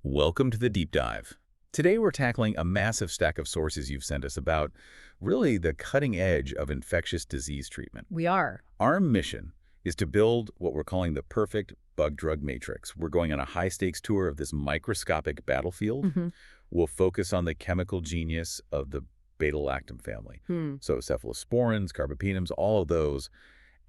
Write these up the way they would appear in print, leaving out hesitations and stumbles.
Welcome to the Deep Dive. Today we're tackling a massive stack of sources you've sent us about really the cutting edge of infectious disease treatment. We are. Our mission is to build what we're calling the perfect bug-drug matrix. We're going on a high-stakes tour of this microscopic battlefield. We'll focus on the chemical genius of the Beta-Lactam family. So Cephalosporins, Carbapenems, all of those.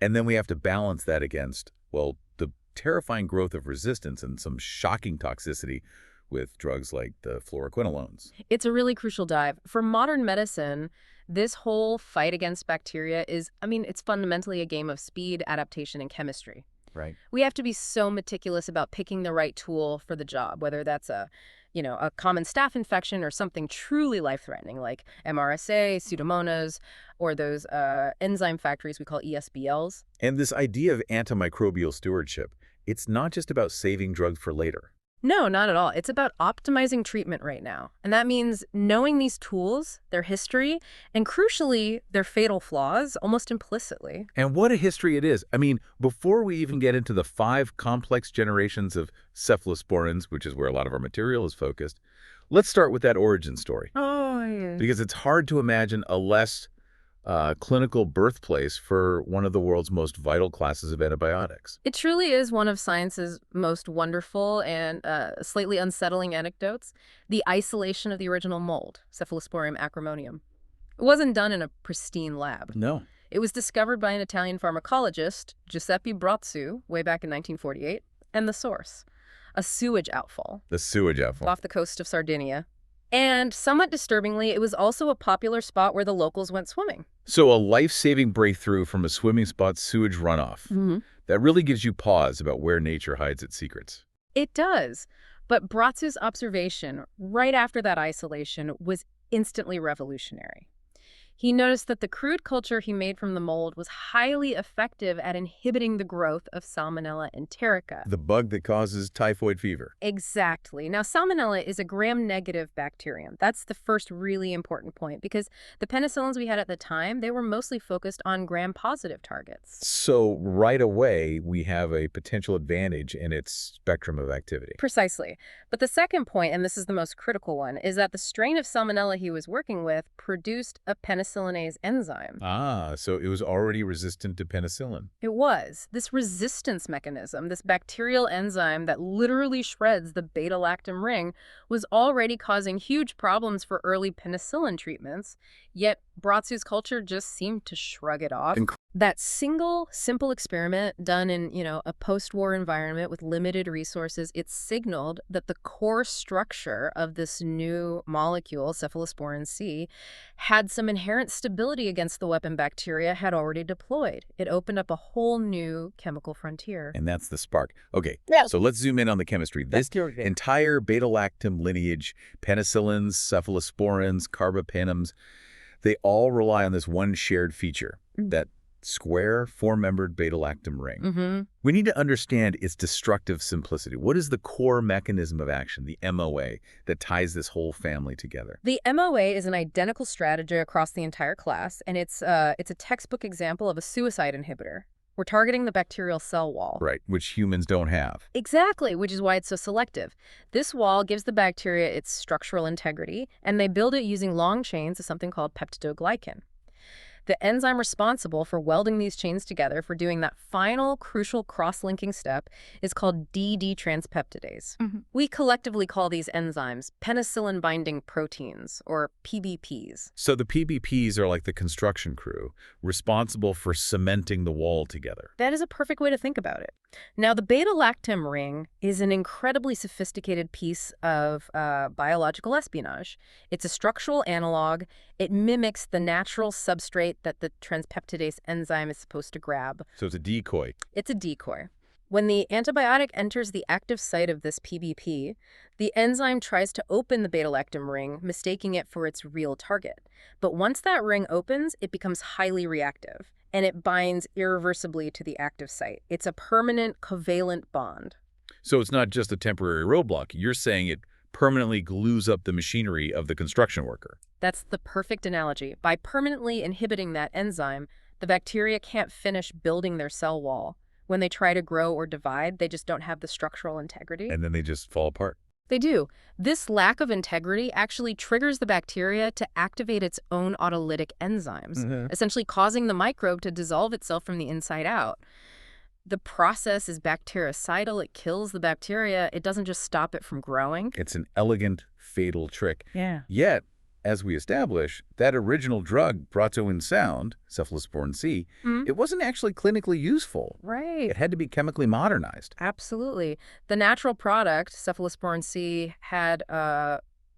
And then we have to balance that against, well, the terrifying growth of resistance and some shocking toxicity with drugs like the fluoroquinolones. It's a really crucial dive. For modern medicine, this whole fight against bacteria is, it's fundamentally a game of speed, adaptation, and chemistry. Right. We have to be so meticulous about picking the right tool for the job, whether that's a common staph infection or something truly life-threatening like MRSA, Pseudomonas, or those enzyme factories we call ESBLs. And this idea of antimicrobial stewardship, it's not just about saving drugs for later. No, not at all. It's about optimizing treatment right now. And that means knowing these tools, their history, and crucially, their fatal flaws almost implicitly. And what a history it is. Before we even get into the 5 complex generations of cephalosporins, which is where a lot of our material is focused, let's start with that origin story. Oh, yeah. Because it's hard to imagine a less clinical birthplace for one of the world's most vital classes of antibiotics. It truly is one of science's most wonderful and slightly unsettling anecdotes, the isolation of the original mold, Cephalosporium acremonium. It wasn't done in a pristine lab. No. It was discovered by an Italian pharmacologist, Giuseppe Brazzu, way back in 1948, and the source, a sewage outfall. The sewage outfall. Off the coast of Sardinia. And somewhat disturbingly, it was also a popular spot where the locals went swimming. So a life-saving breakthrough from a swimming spot's sewage runoff. That really gives you pause about where nature hides its secrets. It does. But Brazzu's observation right after that isolation was instantly revolutionary. He noticed that the crude culture he made from the mold was highly effective at inhibiting the growth of Salmonella enterica. The bug that causes typhoid fever. Exactly. Now, Salmonella is a gram-negative bacterium. That's the first really important point because the penicillins we had at the time, they were mostly focused on gram-positive targets. So right away, we have a potential advantage in its spectrum of activity. Precisely. But the second point, and this is the most critical one, is that the strain of Salmonella he was working with produced a penicillinase enzyme. Ah, so it was already resistant to penicillin. It was. This resistance mechanism, this bacterial enzyme that literally shreds the beta-lactam ring, was already causing huge problems for early penicillin treatments, yet Brazzu's culture just seemed to shrug it off. That single, simple experiment done in, a post-war environment with limited resources, it signaled that the core structure of this new molecule, cephalosporin C, had some inherent stability against the weapon bacteria had already deployed. It opened up a whole new chemical frontier. And that's the spark. Okay, Yeah. So let's zoom in on the chemistry. This entire beta-lactam lineage, penicillins, cephalosporins, carbapenems, they all rely on this one shared feature, that square, four-membered beta-lactam ring. We need to understand its destructive simplicity. What is the core mechanism of action, the MOA, that ties this whole family together? The MOA is an identical strategy across the entire class, and it's a textbook example of a suicide inhibitor. We're targeting the bacterial cell wall. Right, which humans don't have. Exactly, which is why it's so selective. This wall gives the bacteria its structural integrity, and they build it using long chains of something called peptidoglycan. The enzyme responsible for welding these chains together, for doing that final crucial cross-linking step, is called DD transpeptidase. We collectively call these enzymes penicillin-binding proteins, or PBPs. So the PBPs are like the construction crew, responsible for cementing the wall together. That is a perfect way to think about it. Now, the beta-lactam ring is an incredibly sophisticated piece of biological espionage. It's a structural analog. It mimics the natural substrate that the transpeptidase enzyme is supposed to grab. So it's a decoy. It's a decoy. When the antibiotic enters the active site of this PBP, the enzyme tries to open the beta-lactam ring, mistaking it for its real target. But once that ring opens, it becomes highly reactive, and it binds irreversibly to the active site. It's a permanent covalent bond. So it's not just a temporary roadblock. You're saying it permanently glues up the machinery of the construction worker. That's the perfect analogy. By permanently inhibiting that enzyme, the bacteria can't finish building their cell wall. When they try to grow or divide, they just don't have the structural integrity. And then they just fall apart. They do. This lack of integrity actually triggers the bacteria to activate its own autolytic enzymes, essentially causing the microbe to dissolve itself from the inside out. The process is bactericidal. It kills the bacteria. It doesn't just stop it from growing. It's an elegant, fatal trick. Yeah. Yet, as we establish, that original drug brought to in sound, cephalosporin C, it wasn't actually clinically useful. Right. It had to be chemically modernized. Absolutely. The natural product, cephalosporin C, had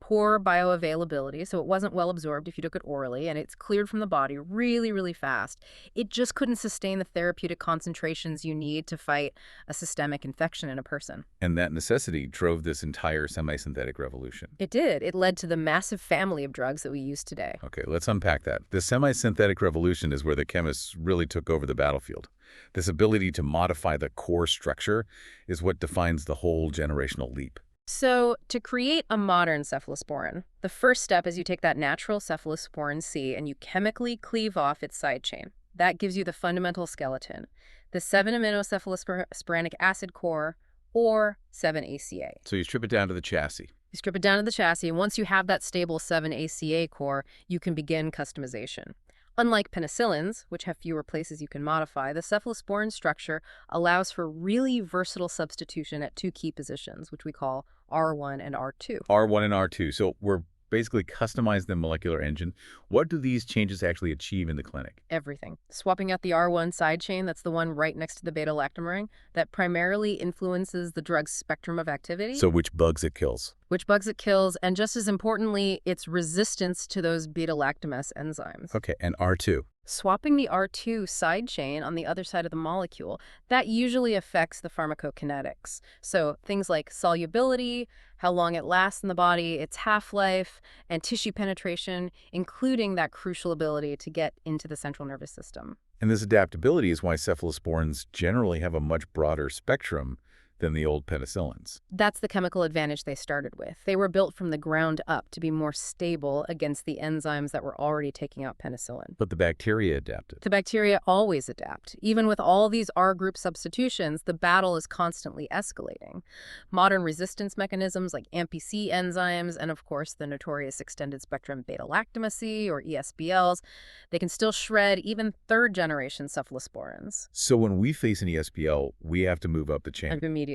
poor bioavailability, so it wasn't well absorbed if you took it orally, and it's cleared from the body really, really fast. It just couldn't sustain the therapeutic concentrations you need to fight a systemic infection in a person. And that necessity drove this entire semi-synthetic revolution. It did. It led to the massive family of drugs that we use today. Okay, let's unpack that. The semi-synthetic revolution is where the chemists really took over the battlefield. This ability to modify the core structure is what defines the whole generational leap. So, to create a modern cephalosporin, the first step is you take that natural cephalosporin C and you chemically cleave off its side chain. That gives you the fundamental skeleton, the 7-aminocephalosporanic acid core, or 7-ACA. So you strip it down to the chassis. You strip it down to the chassis, and once you have that stable 7-ACA core, you can begin customization. Unlike penicillins, which have fewer places you can modify, the cephalosporin structure allows for really versatile substitution at two key positions, which we call R1 and R2. R1 and R2. So we're basically customized the molecular engine. What do these changes actually achieve in the clinic? Everything. Swapping out the R1 side chain, that's the one right next to the beta-lactam ring, that primarily influences the drug's spectrum of activity. So which bugs it kills? Which bugs it kills, and just as importantly, its resistance to those beta-lactamase enzymes. Okay, and R2? Swapping the R2 side chain on the other side of the molecule, that usually affects the pharmacokinetics. So things like solubility, how long it lasts in the body, its half-life, and tissue penetration, including that crucial ability to get into the central nervous system. And this adaptability is why cephalosporins generally have a much broader spectrum than the old penicillins. That's the chemical advantage they started with. They were built from the ground up to be more stable against the enzymes that were already taking out penicillin. But the bacteria adapted. The bacteria always adapt. Even with all these R-group substitutions, the battle is constantly escalating. Modern resistance mechanisms like AMP-C enzymes and, of course, the notorious extended-spectrum beta-lactamase, or ESBLs, they can still shred even third-generation cephalosporins. So when we face an ESBL, we have to move up the chain. Immediately.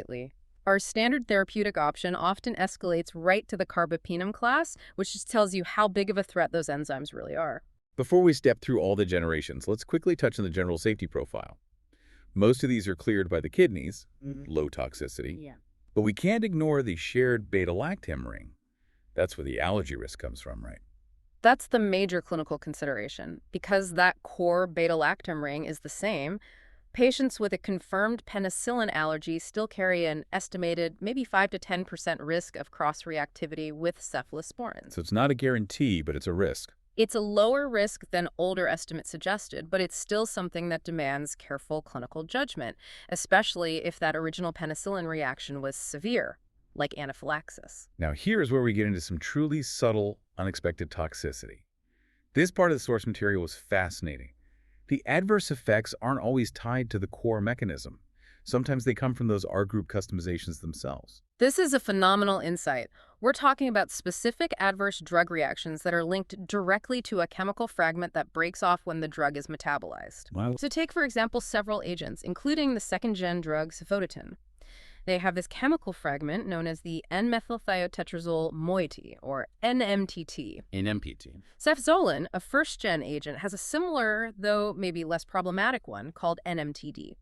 Our standard therapeutic option often escalates right to the Carbapenem class, which just tells you how big of a threat those enzymes really are. Before we step through all the generations, let's quickly touch on the general safety profile. Most of these are cleared by the kidneys, low toxicity, but we can't ignore the shared beta-lactam ring. That's where the allergy risk comes from, right? That's the major clinical consideration. Because that core beta-lactam ring is the same, patients with a confirmed penicillin allergy still carry an estimated maybe 5 to 10% risk of cross-reactivity with cephalosporins. So it's not a guarantee, but it's a risk. It's a lower risk than older estimates suggested, but it's still something that demands careful clinical judgment, especially if that original penicillin reaction was severe, like anaphylaxis. Now here's where we get into some truly subtle, unexpected toxicity. This part of the source material was fascinating. The adverse effects aren't always tied to the core mechanism. Sometimes they come from those R-group customizations themselves. This is a phenomenal insight. We're talking about specific adverse drug reactions that are linked directly to a chemical fragment that breaks off when the drug is metabolized. Wow. So take, for example, several agents, including the second-gen drug Ceftriaxone. They have this chemical fragment known as the N-methylthiotetrazole moiety, or NMTT. NMPT. Ceftaroline, a first-gen agent, has a similar, though maybe less problematic one, called NMTD.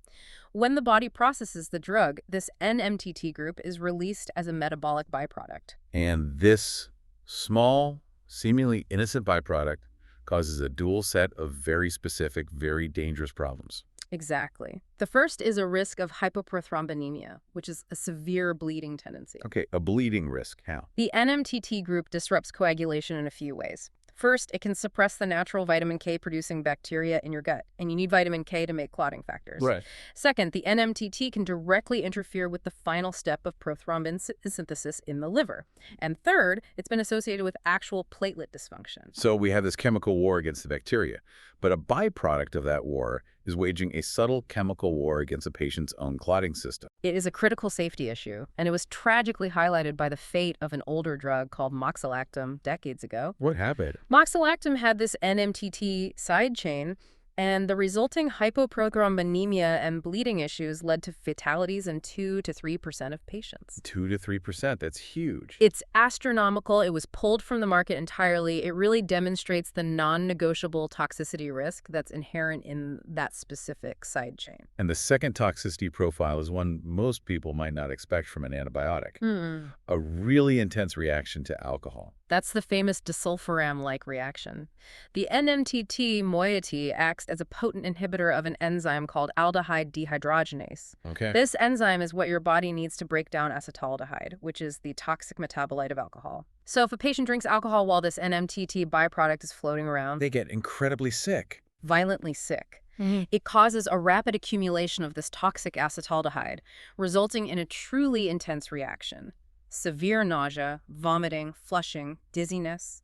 When the body processes the drug, this NMTT group is released as a metabolic byproduct. And this small, seemingly innocent byproduct causes a dual set of very specific, very dangerous problems. Exactly. The first is a risk of hypoprothrombemia, which is a severe bleeding tendency. Okay, a bleeding risk. How? The NMTT group disrupts coagulation in a few ways. First, it can suppress the natural vitamin K producing bacteria in your gut, and you need vitamin K to make clotting factors. Right. Second, the NMTT can directly interfere with the final step of prothrombin synthesis in the liver. And third, it's been associated with actual platelet dysfunction. So we have this chemical war against the bacteria. But a byproduct of that war is waging a subtle chemical war against a patient's own clotting system. It is a critical safety issue, and it was tragically highlighted by the fate of an older drug called Moxilactam decades ago. What happened? Moxilactam had this NMTT side chain, and the resulting hypoprothrombonemia and bleeding issues led to fatalities in 2 to 3% of patients. 2 to 3%, that's huge. It's astronomical. It was pulled from the market entirely. It really demonstrates the non-negotiable toxicity risk that's inherent in that specific side chain. And the second toxicity profile is one most people might not expect from an antibiotic. A really intense reaction to alcohol. That's the famous disulfiram-like reaction. The NMTT moiety acts as a potent inhibitor of an enzyme called aldehyde dehydrogenase. Okay. This enzyme is what your body needs to break down acetaldehyde, which is the toxic metabolite of alcohol. So if a patient drinks alcohol while this NMTT byproduct is floating around, They get incredibly sick. violently sick. It causes a rapid accumulation of this toxic acetaldehyde, resulting in a truly intense reaction. Severe nausea, vomiting, flushing, dizziness.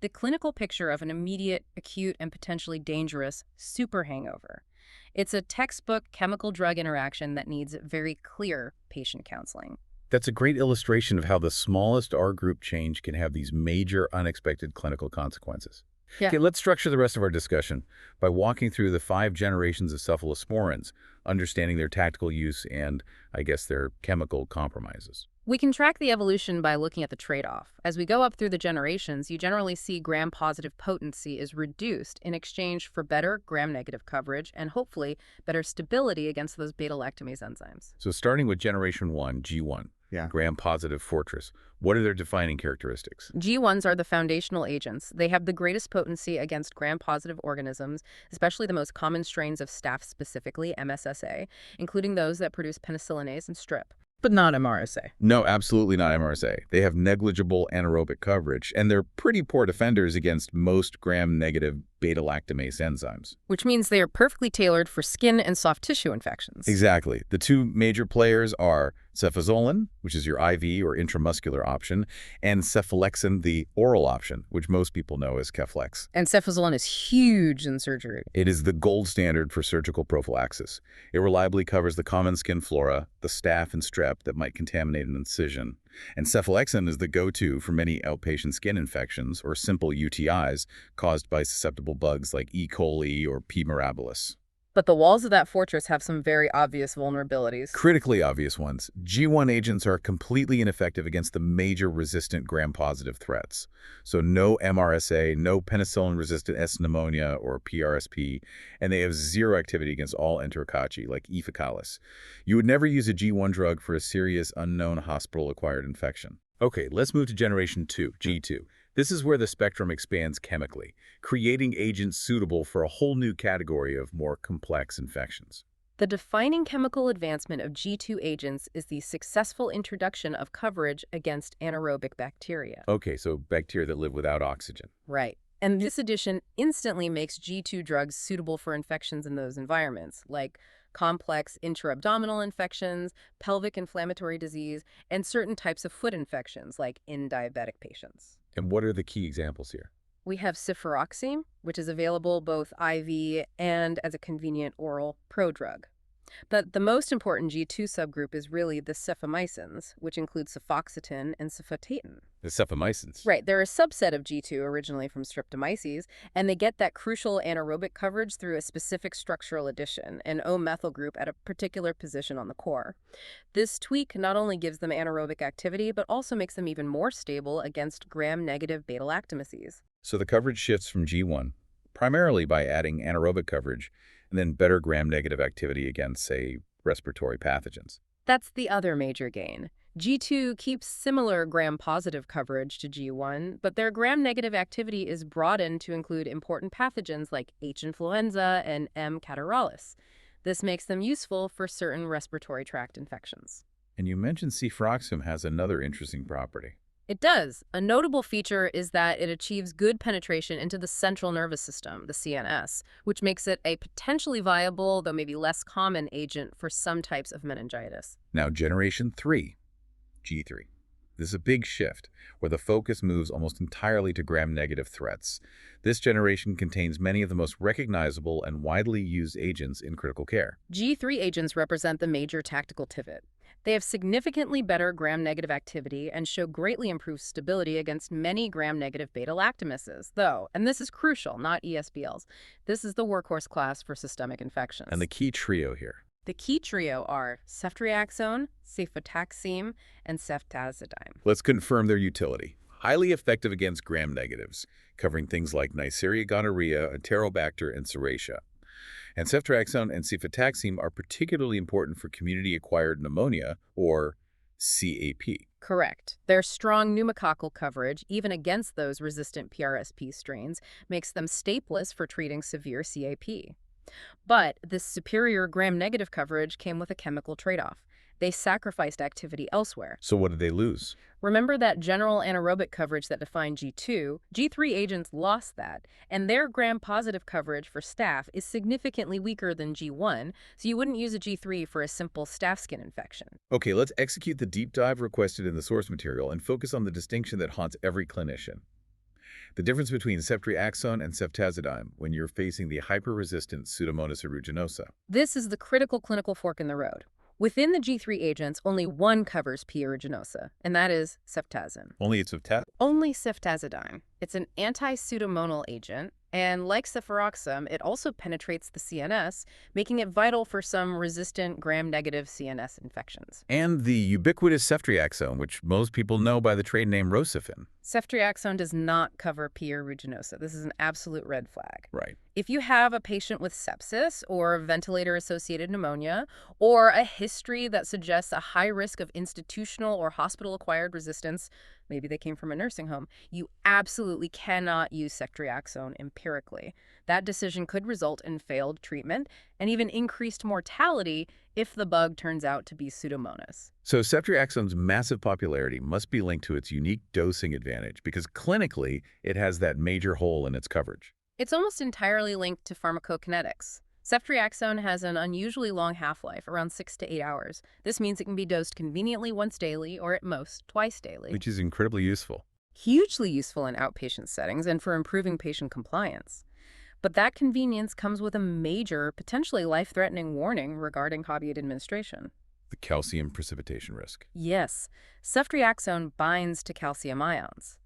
The clinical picture of an immediate, acute, and potentially dangerous super hangover. It's a textbook chemical-drug interaction that needs very clear patient counseling. That's a great illustration of how the smallest R group change can have these major unexpected clinical consequences. Yeah. Okay, let's structure the rest of our discussion by walking through the 5 generations of cephalosporins, understanding their tactical use and, I guess, their chemical compromises. We can track the evolution by looking at the trade-off. As we go up through the generations, you generally see gram-positive potency is reduced in exchange for better gram-negative coverage and hopefully better stability against those beta-lactamase enzymes. So starting with generation 1, G1, gram-positive fortress, what are their defining characteristics? G1s are the foundational agents. They have the greatest potency against gram-positive organisms, especially the most common strains of staph, specifically MSSA, including those that produce penicillinase and strep. But not MRSA. No, absolutely not MRSA. They have negligible anaerobic coverage, and they're pretty poor defenders against most gram-negative beta-lactamase enzymes. Which means they are perfectly tailored for skin and soft tissue infections. Exactly. The 2 major players are cefazolin, which is your IV or intramuscular option, and cephalexin, the oral option, which most people know as Keflex. And cefazolin is huge in surgery. It is the gold standard for surgical prophylaxis. It reliably covers the common skin flora, the staph and strep that might contaminate an incision. And cephalexin is the go-to for many outpatient skin infections or simple UTIs caused by susceptible bugs like E. coli or P. mirabilis. But the walls of that fortress have some very obvious vulnerabilities. Critically obvious ones. G1 agents are completely ineffective against the major resistant gram-positive threats. So no MRSA, no penicillin-resistant S. pneumonia or PRSP, and they have zero activity against all enterococci like E. faecalis. You would never use a G1 drug for a serious unknown hospital-acquired infection. Okay, let's move to generation 2, G2. This is where the spectrum expands chemically, creating agents suitable for a whole new category of more complex infections. The defining chemical advancement of G2 agents is the successful introduction of coverage against anaerobic bacteria. Okay, so bacteria that live without oxygen. Right. And this addition instantly makes G2 drugs suitable for infections in those environments, like complex intra-abdominal infections, pelvic inflammatory disease, and certain types of foot infections, like in diabetic patients. And what are the key examples here? We have cefuroxime, which is available both IV and as a convenient oral prodrug. But the most important G2 subgroup is really the cefamycins, which include cefoxitin and cefotatin. The cefamycins. Right. They're a subset of G2 originally from streptomyces, and they get that crucial anaerobic coverage through a specific structural addition, an O-methyl group at a particular position on the core. This tweak not only gives them anaerobic activity, but also makes them even more stable against gram-negative beta-lactamases. So the coverage shifts from G1, primarily by adding anaerobic coverage, and then better gram-negative activity against, say, respiratory pathogens. That's the other major gain. G2 keeps similar gram-positive coverage to G1, but their gram-negative activity is broadened to include important pathogens like H. influenza and M. catarrhalis. This makes them useful for certain respiratory tract infections. And you mentioned cefuroxime has another interesting property. It does. A notable feature is that it achieves good penetration into the central nervous system, the CNS, which makes it a potentially viable, though maybe less common, agent for some types of meningitis. Now, generation 3, G3. This is a big shift, where the focus moves almost entirely to gram-negative threats. This generation contains many of the most recognizable and widely used agents in critical care. G3 agents represent the major tactical pivot. They have significantly better gram-negative activity and show greatly improved stability against many gram-negative beta-lactamases, though, and this is crucial, not ESBLs. This is the workhorse class for systemic infections. And the key trio here. The key trio are Ceftriaxone, cefotaxime, and ceftazidime. Let's confirm their utility. Highly effective against gram-negatives, covering things like Neisseria gonorrhea, Enterobacter, and Serratia. And ceftriaxone and cefotaxime are particularly important for community-acquired pneumonia, or CAP. Correct. Their strong pneumococcal coverage, even against those resistant PRSP strains, makes them staples for treating severe CAP. But this superior gram-negative coverage came with a chemical trade-off. They sacrificed activity elsewhere. So what did they lose? Remember that general anaerobic coverage that defined G2? G3 agents lost that, and their gram-positive coverage for staph is significantly weaker than G1, so you wouldn't use a G3 for a simple staph skin infection. Okay, let's execute the deep dive requested in the source material and focus on the distinction that haunts every clinician. The difference between ceftriaxone and ceftazidime when you're facing the hyper-resistant Pseudomonas aeruginosa. This is the critical clinical fork in the road. Within the G3 agents, only one covers P. aeruginosa, and that is ceftazidime. Only Only ceftazidime. It's an anti-pseudomonal agent, and like cefuroxime, it also penetrates the CNS, making it vital for some resistant gram-negative CNS infections. And the ubiquitous ceftriaxone, which most people know by the trade name Rocephin. Ceftriaxone does not cover P. aeruginosa. This is an absolute red flag. Right. If you have a patient with sepsis or ventilator-associated pneumonia, or a history that suggests a high risk of institutional or hospital-acquired resistance, maybe they came from a nursing home, you absolutely cannot use ceftriaxone empirically. That decision could result in failed treatment and even increased mortality if the bug turns out to be Pseudomonas. So ceftriaxone's massive popularity must be linked to its unique dosing advantage because clinically it has that major hole in its coverage. It's almost entirely linked to pharmacokinetics. Ceftriaxone has an unusually long half-life, around 6 to 8 hours. This means it can be dosed conveniently once daily or at most twice daily. Which is incredibly useful. Hugely useful in outpatient settings and for improving patient compliance. But that convenience comes with a major, potentially life-threatening warning regarding hobby administration. The calcium precipitation risk. Yes, ceftriaxone binds to calcium ions.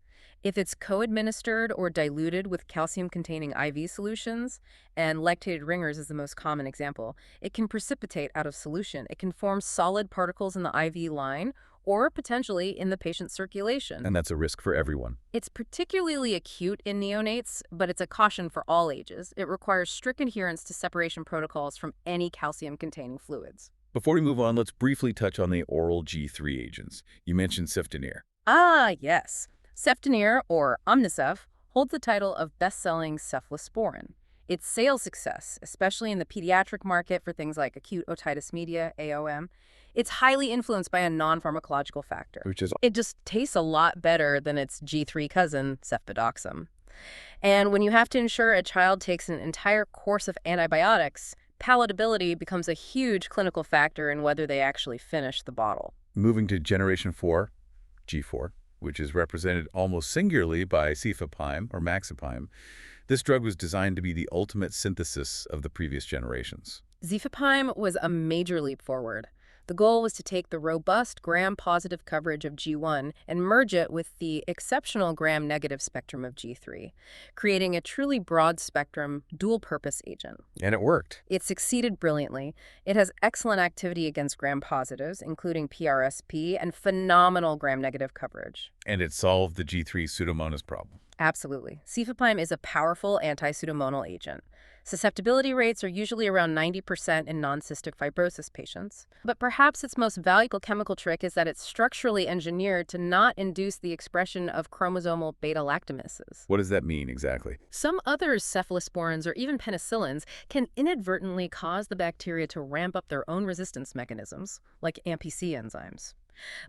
If it's co-administered or diluted with calcium-containing IV solutions, and lactated ringers is the most common example, it can precipitate out of solution. It can form solid particles in the IV line or potentially in the patient's circulation. And that's a risk for everyone. It's particularly acute in neonates, but it's a caution for all ages. It requires strict adherence to separation protocols from any calcium-containing fluids. Before we move on, let's briefly touch on the oral G3 agents. You mentioned Cefdinir. Ah, yes. Cefdinir, or Omnicef, holds the title of best-selling cephalosporin. Its sales success, especially in the pediatric market for things like acute otitis media, AOM, it's highly influenced by a non-pharmacological factor. It just tastes a lot better than its G3 cousin, cefpodoxime. And when you have to ensure a child takes an entire course of antibiotics, palatability becomes a huge clinical factor in whether they actually finish the bottle. Moving to Generation 4, G4, which is represented almost singularly by Cefepime or Maxipime, this drug was designed to be the ultimate synthesis of the previous generations. Cefepime was a major leap forward. The goal was to take the robust gram-positive coverage of G1 and merge it with the exceptional gram-negative spectrum of G3, creating a truly broad-spectrum, dual-purpose agent. And it worked. It succeeded brilliantly. It has excellent activity against gram-positives, including PRSP, and phenomenal gram-negative coverage. And it solved the G3 Pseudomonas problem. Absolutely. Cefepime is a powerful anti-pseudomonal agent. Susceptibility rates are usually around 90% in non-cystic fibrosis patients. But perhaps its most valuable chemical trick is that it's structurally engineered to not induce the expression of chromosomal beta-lactamases. What does that mean exactly? Some other cephalosporins or even penicillins can inadvertently cause the bacteria to ramp up their own resistance mechanisms, like MPC enzymes.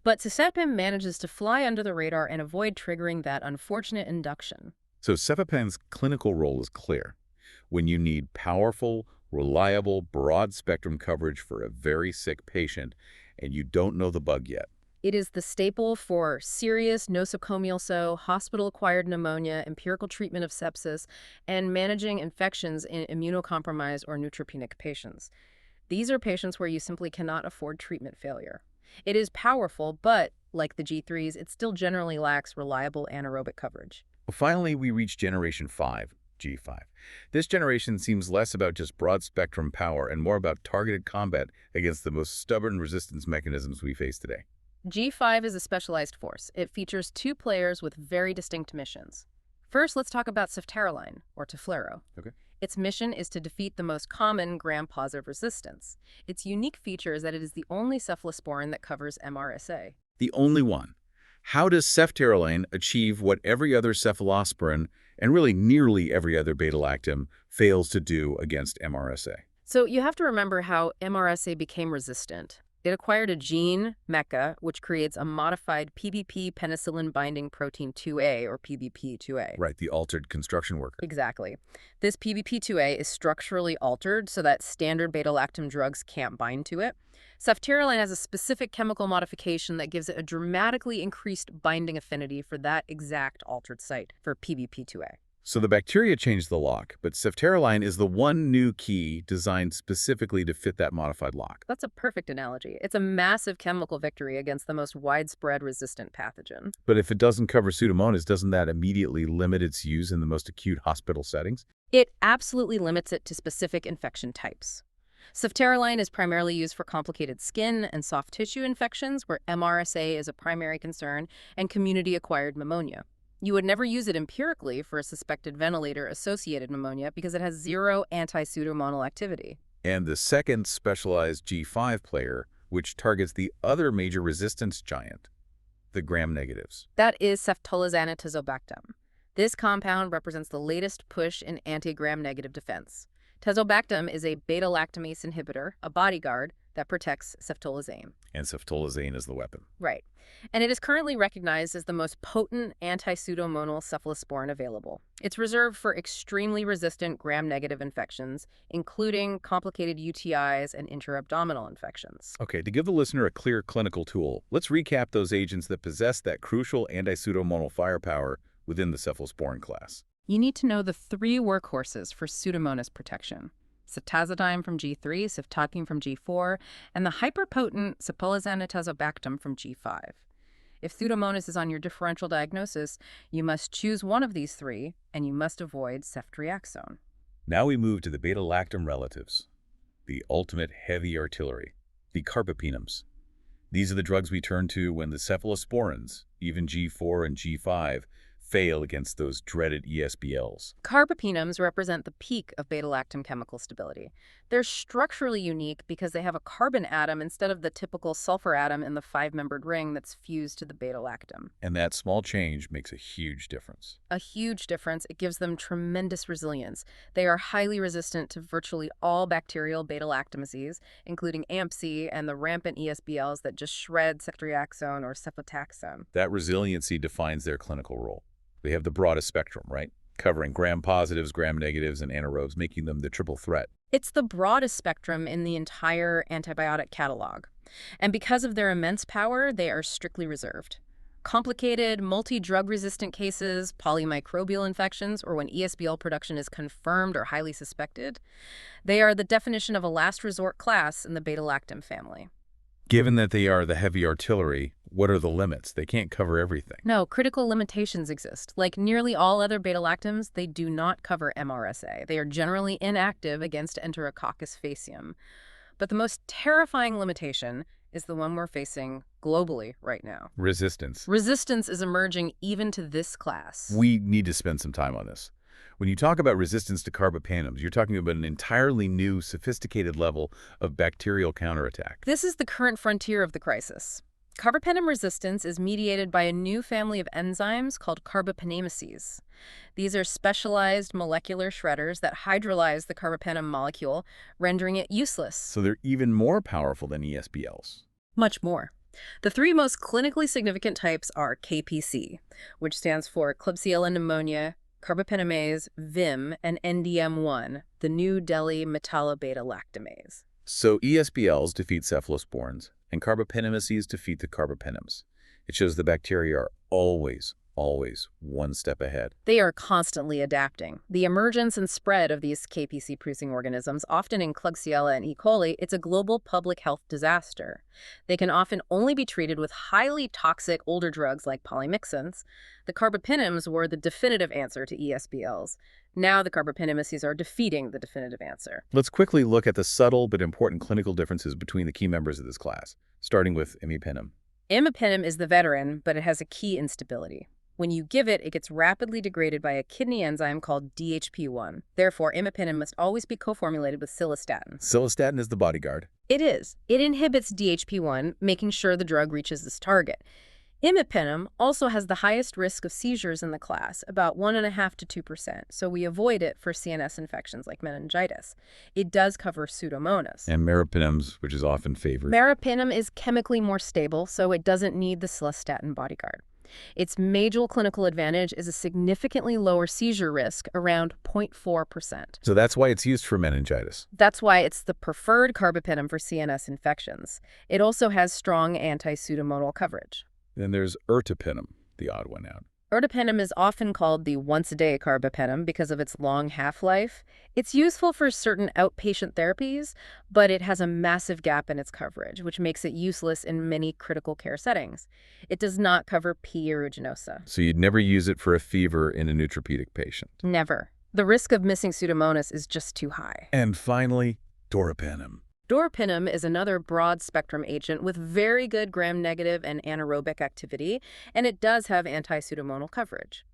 But Cefepime manages to fly under the radar and avoid triggering that unfortunate induction. So Cefipime's clinical role is clear. When you need powerful, reliable, broad-spectrum coverage for a very sick patient and you don't know the bug yet. It is the staple for serious nosocomial hospital-acquired pneumonia, empirical treatment of sepsis, and managing infections in immunocompromised or neutropenic patients. These are patients where you simply cannot afford treatment failure. It is powerful, but, like the G3s, it still generally lacks reliable anaerobic coverage. Well, finally, we reach Generation 5, G5. This generation seems less about just broad-spectrum power and more about targeted combat against the most stubborn resistance mechanisms we face today. G5 is a specialized force. It features two players with very distinct missions. First, let's talk about Ceftaroline, or Teflaro. Okay. Its mission is to defeat the most common gram-positive resistance. Its unique feature is that it is the only cephalosporin that covers MRSA. The only one. How does Ceftaroline achieve what every other cephalosporin, and really nearly every other beta-lactam, fails to do against MRSA? So you have to remember how MRSA became resistant. It acquired a gene, MECA, which creates a modified PBP penicillin-binding protein 2A, or PBP2A. Right, the altered construction worker. Exactly. This PBP2A is structurally altered so that standard beta-lactam drugs can't bind to it. Ceftaroline has a specific chemical modification that gives it a dramatically increased binding affinity for that exact altered site for PBP2A. So the bacteria changed the lock, but Ceftaroline is the one new key designed specifically to fit that modified lock. That's a perfect analogy. It's a massive chemical victory against the most widespread resistant pathogen. But if it doesn't cover Pseudomonas, doesn't that immediately limit its use in the most acute hospital settings? It absolutely limits it to specific infection types. Ceftaroline is primarily used for complicated skin and soft tissue infections where MRSA is a primary concern and community-acquired pneumonia. You would never use it empirically for a suspected ventilator-associated pneumonia because it has zero anti-pseudomonal activity. And the second specialized G5 player, which targets the other major resistance giant, the gram-negatives. That is ceftolozane-tazobactam. This compound represents the latest push in anti-gram-negative defense. Tazobactam is a beta-lactamase inhibitor, a bodyguard, that protects ceftolozane. And ceftolozane is the weapon. Right. And it is currently recognized as the most potent anti-pseudomonal cephalosporin available. It's reserved for extremely resistant gram-negative infections, including complicated UTIs and intra-abdominal infections. Okay, to give the listener a clear clinical tool, let's recap those agents that possess that crucial anti-pseudomonal firepower within the cephalosporin class. You need to know the three workhorses for Pseudomonas protection: ceftazidime from G3, ceftazidime from G4, and the hyperpotent cephalosporin from G5. If Pseudomonas is on your differential diagnosis, you must choose one of these three, and you must avoid Ceftriaxone. Now we move to the beta-lactam relatives, the ultimate heavy artillery, the Carbapenems. These are the drugs we turn to when the cephalosporins, even G4 and G5, fail against those dreaded ESBLs. Carbapenems represent the peak of beta-lactam chemical stability. They're structurally unique because they have a carbon atom instead of the typical sulfur atom in the five-membered ring that's fused to the beta-lactam. And that small change makes a huge difference. A huge difference. It gives them tremendous resilience. They are highly resistant to virtually all bacterial beta-lactamases, including AMP-C and the rampant ESBLs that just shred Ceftriaxone or cefotaxone. That resiliency defines their clinical role. They have the broadest spectrum, right? Covering gram-positives, gram-negatives, and anaerobes, making them the triple threat. It's the broadest spectrum in the entire antibiotic catalog. And because of their immense power, they are strictly reserved. Complicated, multi-drug-resistant cases, polymicrobial infections, or when ESBL production is confirmed or highly suspected, they are the definition of a last resort class in the beta-lactam family. Given that they are the heavy artillery, what are the limits? They can't cover everything. No, critical limitations exist. Like nearly all other beta-lactams, they do not cover MRSA. They are generally inactive against Enterococcus faecium. But the most terrifying limitation is the one we're facing globally right now. Resistance. Resistance is emerging even to this class. We need to spend some time on this. When you talk about resistance to carbapenems, you're talking about an entirely new, sophisticated level of bacterial counterattack. This is the current frontier of the crisis. Carbapenem resistance is mediated by a new family of enzymes called Carbapenemases. These are specialized molecular shredders that hydrolyze the carbapenem molecule, rendering it useless. So they're even more powerful than ESBLs. Much more. The three most clinically significant types are KPC, which stands for Klebsiella pneumonia, Carbapenemase, VIM, and NDM1, the new Delhi metallobeta-lactamase. So ESBLs defeat cephalosporins, And Carbapenems defeat the Carbapenems. It shows the bacteria are always one step ahead. They are constantly adapting. The emergence and spread of these KPC-producing organisms, often in Klebsiella and E. coli, it's a global public health disaster. They can often only be treated with highly toxic older drugs like polymyxins. The Carbapenems were the definitive answer to ESBLs. Now the Carbapenems are defeating the definitive answer. Let's quickly look at the subtle but important clinical differences between the key members of this class, starting with imipenem. Imipenem is the veteran, but it has a key instability. When you give it, it gets rapidly degraded by a kidney enzyme called DHP1. Therefore, imipenem must always be co-formulated with cilastatin. Cilastatin is the bodyguard. It is. It inhibits DHP1, making sure the drug reaches this target. Imipenem also has the highest risk of seizures in the class, about 1.5% to 2%, so we avoid it for CNS infections like meningitis. It does cover Pseudomonas. And meropenems, which is often favored. Meropenem is chemically more stable, so it doesn't need the cilastatin bodyguard. Its major clinical advantage is a significantly lower seizure risk, around 0.4%. So that's why it's used for meningitis. That's why it's the preferred carbapenem for CNS infections. It also has strong anti-pseudomonal coverage. Then there's ertapenem, the odd one out. Ertapenem is often called the once-a-day carbapenem because of its long half-life. It's useful for certain outpatient therapies, but it has a massive gap in its coverage, which makes it useless in many critical care settings. It does not cover P. aeruginosa. So you'd never use it for a fever in a neutropenic patient? Never. The risk of missing Pseudomonas is just too high. And finally, doripenem. Doripenem is another broad-spectrum agent with very good gram-negative and anaerobic activity, and it does have anti-pseudomonal coverage.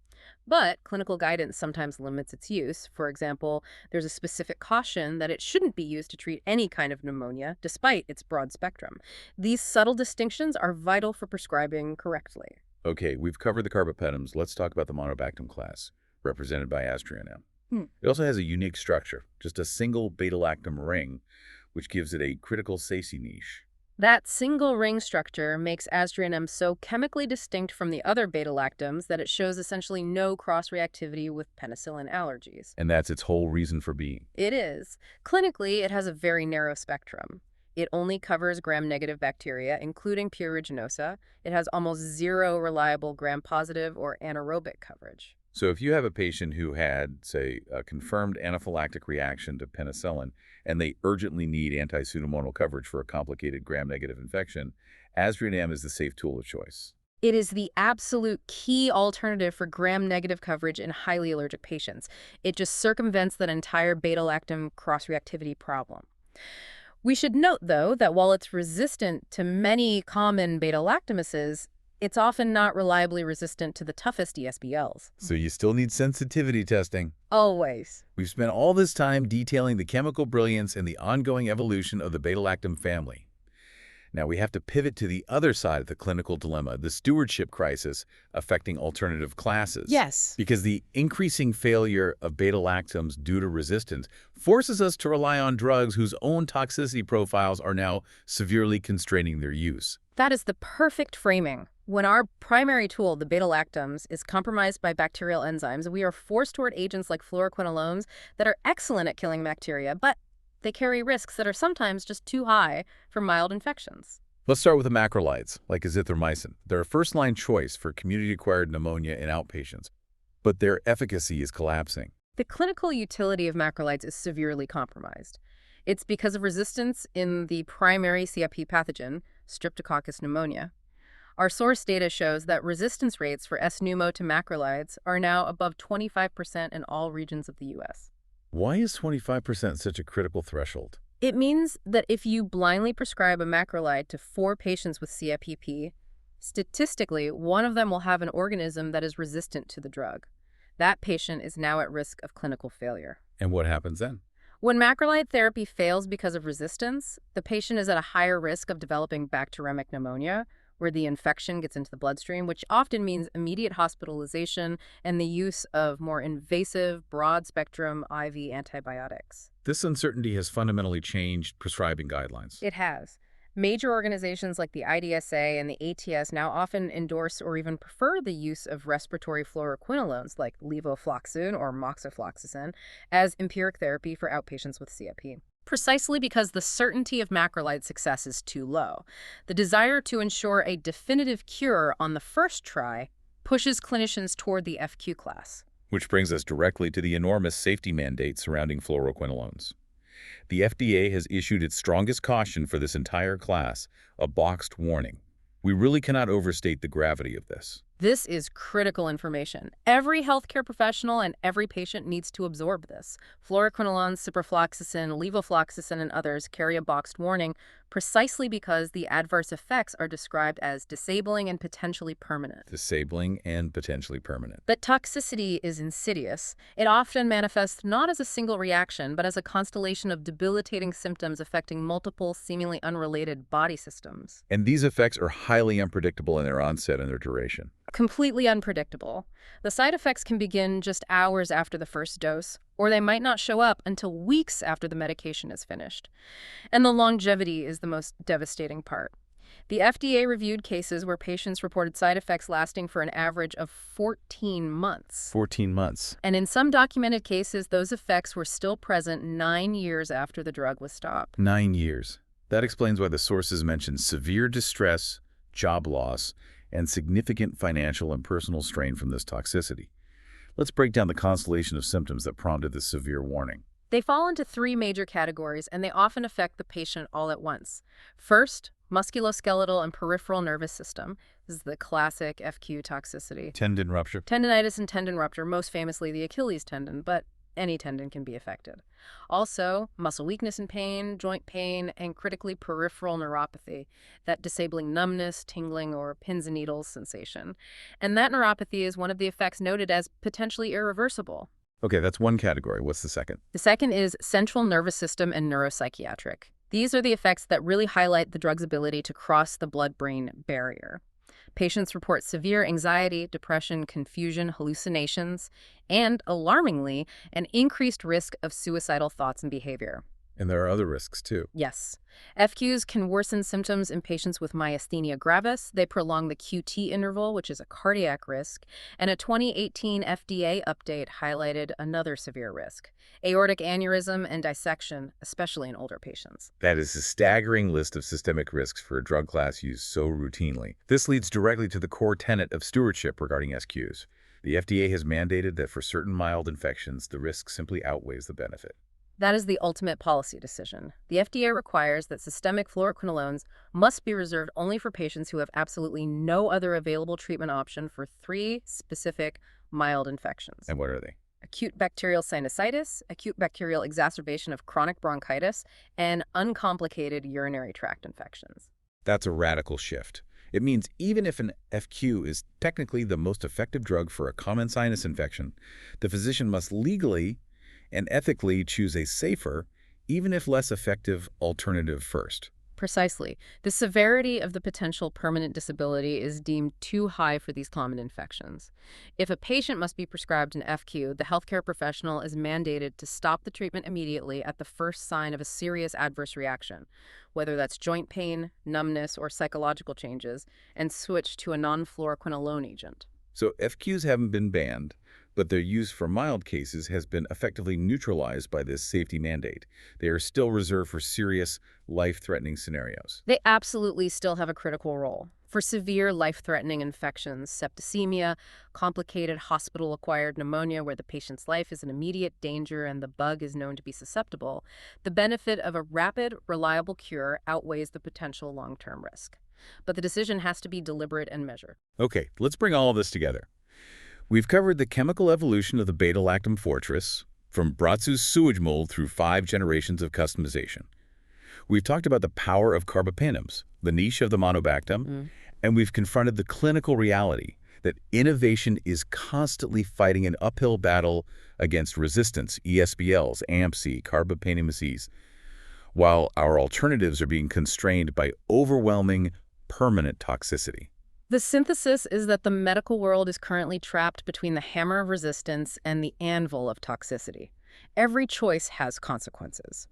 But clinical guidance sometimes limits its use. For example, there's a specific caution that it shouldn't be used to treat any kind of pneumonia, despite its broad spectrum. These subtle distinctions are vital for prescribing correctly. Okay, we've covered the carbapenems. Let's talk about the Monobactam class, represented by Aztreonam. It also has a unique structure, just a single beta-lactam ring, which gives it a critical safety niche. That single ring structure makes Aztreonam so chemically distinct from the other beta-lactams that it shows essentially no cross-reactivity with penicillin allergies. And that's its whole reason for being. It is. Clinically, it has a very narrow spectrum. It only covers gram-negative bacteria, including P. aeruginosa. It has almost zero reliable gram-positive or anaerobic coverage. So if you have a patient who had, say, a confirmed anaphylactic reaction to penicillin, and they urgently need anti-pseudomonal coverage for a complicated gram-negative infection, Aztreonam is the safe tool of choice. It is the absolute key alternative for gram-negative coverage in highly allergic patients. It just circumvents that entire beta-lactam cross-reactivity problem. We should note, though, that while it's resistant to many common beta-lactamases, it's often not reliably resistant to the toughest ESBLs. So you still need sensitivity testing. Always. We've spent all this time detailing the chemical brilliance and the ongoing evolution of the beta-lactam family. Now we have to pivot to the other side of the clinical dilemma, the stewardship crisis affecting alternative classes. Yes. Because the increasing failure of beta-lactams due to resistance forces us to rely on drugs whose own toxicity profiles are now severely constraining their use. That is the perfect framing. When our primary tool, the beta-lactams, is compromised by bacterial enzymes, we are forced toward agents like fluoroquinolones that are excellent at killing bacteria, but they carry risks that are sometimes just too high for mild infections. Let's start with the macrolides, like azithromycin. They're a first-line choice for community-acquired pneumonia in outpatients, but their efficacy is collapsing. The clinical utility of macrolides is severely compromised. It's because of resistance in the primary CIP pathogen, Streptococcus pneumonia. Our source data shows that resistance rates for S-pneumo to macrolides are now above 25% in all regions of the U.S. Why is 25% such a critical threshold? It means that if you blindly prescribe a macrolide to 4 patients with CIPP, statistically, one of them will have an organism that is resistant to the drug. That patient is now at risk of clinical failure. And what happens then? When macrolide therapy fails because of resistance, the patient is at a higher risk of developing bacteremic pneumonia, where the infection gets into the bloodstream, which often means immediate hospitalization and the use of more invasive, broad-spectrum IV antibiotics. This uncertainty has fundamentally changed prescribing guidelines. It has. Major organizations like the IDSA and the ATS now often endorse or even prefer the use of respiratory fluoroquinolones like levofloxacin or moxifloxacin as empiric therapy for outpatients with CIP. Precisely because the certainty of macrolide success is too low. The desire to ensure a definitive cure on the first try pushes clinicians toward the FQ class. Which brings us directly to the enormous safety mandate surrounding fluoroquinolones. The FDA has issued its strongest caution for this entire class, a boxed warning. We really cannot overstate the gravity of this. This is critical information. Every healthcare professional and every patient needs to absorb this. Fluoroquinolone, ciprofloxacin, levofloxacin, and others carry a boxed warning precisely because the adverse effects are described as disabling and potentially permanent. Disabling and potentially permanent. But toxicity is insidious. It often manifests not as a single reaction, but as a constellation of debilitating symptoms affecting multiple, seemingly unrelated body systems. And these effects are highly unpredictable in their onset and their duration. Completely unpredictable. The side effects can begin just hours after the first dose, or they might not show up until weeks after the medication is finished. And the longevity is the most devastating part. The FDA reviewed cases where patients reported side effects lasting for an average of 14 months. 14 months. And in some documented cases, those effects were still present 9 years after the drug was stopped. 9 years. That explains why the sources mention severe distress, job loss, and significant financial and personal strain from this toxicity. Let's break down the constellation of symptoms that prompted this severe warning. They fall into 3 major categories, and they often affect the patient all at once. First, musculoskeletal and peripheral nervous system. This is the classic FQ toxicity. Tendon rupture. Tendinitis and tendon rupture, most famously the Achilles tendon, but any tendon can be affected. Also, muscle weakness and pain, joint pain, and critically peripheral neuropathy, that disabling numbness, tingling, or pins and needles sensation. And that neuropathy is one of the effects noted as potentially irreversible. Okay, that's one category. What's the second? The second is central nervous system and neuropsychiatric. These are the effects that really highlight the drug's ability to cross the blood-brain barrier. Patients report severe anxiety, depression, confusion, hallucinations, and, alarmingly, an increased risk of suicidal thoughts and behavior. And there are other risks, too. Yes. FQs can worsen symptoms in patients with myasthenia gravis. They prolong the QT interval, which is a cardiac risk. And a 2018 FDA update highlighted another severe risk: aortic aneurysm and dissection, especially in older patients. That is a staggering list of systemic risks for a drug class used so routinely. This leads directly to the core tenet of stewardship regarding SQs. The FDA has mandated that for certain mild infections, the risk simply outweighs the benefit. That is the ultimate policy decision. The FDA requires that systemic fluoroquinolones must be reserved only for patients who have absolutely no other available treatment option for 3 specific mild infections. And what are they? Acute bacterial sinusitis, acute bacterial exacerbation of chronic bronchitis, and uncomplicated urinary tract infections. That's a radical shift. It means even if an FQ is technically the most effective drug for a common sinus infection, the physician must legally and ethically choose a safer, even if less effective, alternative first. Precisely. The severity of the potential permanent disability is deemed too high for these common infections. If a patient must be prescribed an FQ, the healthcare professional is mandated to stop the treatment immediately at the first sign of a serious adverse reaction, whether that's joint pain, numbness, or psychological changes, and switch to a non-fluoroquinolone agent. So FQs haven't been banned, but their use for mild cases has been effectively neutralized by this safety mandate. They are still reserved for serious, life-threatening scenarios. They absolutely still have a critical role. For severe, life-threatening infections, septicemia, complicated hospital-acquired pneumonia where the patient's life is in immediate danger and the bug is known to be susceptible, the benefit of a rapid, reliable cure outweighs the potential long-term risk. But the decision has to be deliberate and measured. Okay, let's bring all of this together. We've covered the chemical evolution of the beta-lactam fortress, from Bratsu's sewage mold through 5 generations of customization. We've talked about the power of Carbapenems, the niche of the Monobactam, and we've confronted the clinical reality that innovation is constantly fighting an uphill battle against resistance, ESBLs, AMPC, Carbapenems, while our alternatives are being constrained by overwhelming, permanent toxicity. The synthesis is that the medical world is currently trapped between the hammer of resistance and the anvil of toxicity. Every choice has consequences.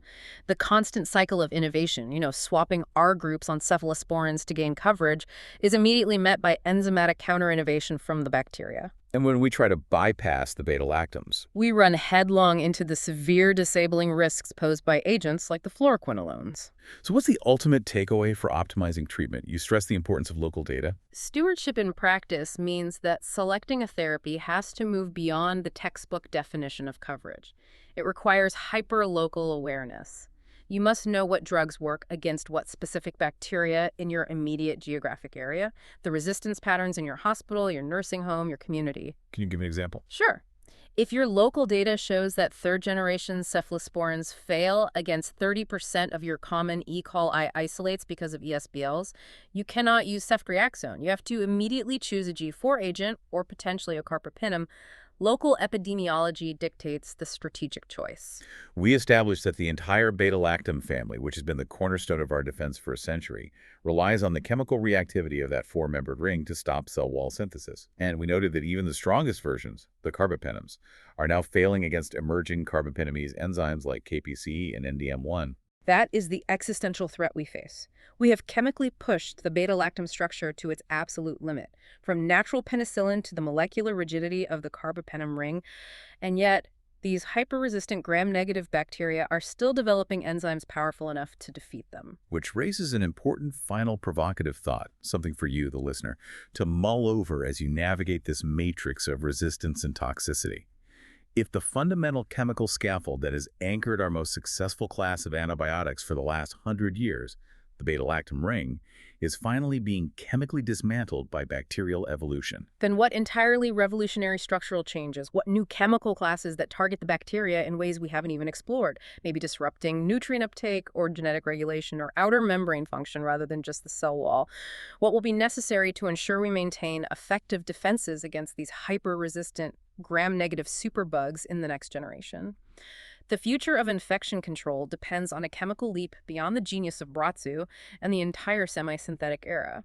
The constant cycle of innovation, swapping R groups on cephalosporins to gain coverage, is immediately met by enzymatic counter-innovation from the bacteria. And when we try to bypass the beta-lactams, We run headlong into the severe disabling risks posed by agents like the fluoroquinolones. so what's the ultimate takeaway for optimizing treatment? You stress the importance of local data. Stewardship in practice means that selecting a therapy has to move beyond the textbook definition of coverage. It requires hyper-local awareness. You must know what drugs work against what specific bacteria in your immediate geographic area, the resistance patterns in your hospital, your nursing home, your community. Can you give me an example? Sure. If your local data shows that third-generation cephalosporins fail against 30% of your common E. coli isolates because of ESBLs, you cannot use Ceftriaxone. You have to immediately choose a G4 agent or potentially a Carbapenem. Local epidemiology dictates the strategic choice. We established that the entire beta-lactam family, which has been the cornerstone of our defense for a century, relies on the chemical reactivity of that four-membered ring to stop cell wall synthesis. And we noted that even the strongest versions, the Carbapenems, are now failing against emerging Carbapenemese enzymes like KPC and NDM1. That is the existential threat we face. We have chemically pushed the beta-lactam structure to its absolute limit, from natural penicillin to the molecular rigidity of the carbapenem ring, and yet these hyper-resistant gram-negative bacteria are still developing enzymes powerful enough to defeat them. Which raises an important final provocative thought, something for you, the listener, to mull over as you navigate this matrix of resistance and toxicity. If the fundamental chemical scaffold that has anchored our most successful class of antibiotics for the last 100 years, the beta-lactam ring, is finally being chemically dismantled by bacterial evolution, Then what entirely revolutionary structural changes, what new chemical classes that target the bacteria in ways we haven't even explored, maybe disrupting nutrient uptake or genetic regulation or outer membrane function rather than just the cell wall? What will be necessary to ensure we maintain effective defenses against these hyper-resistant gram-negative superbugs in the next generation? The future of infection control depends on a chemical leap beyond the genius of Bratzu and the entire semi-synthetic era.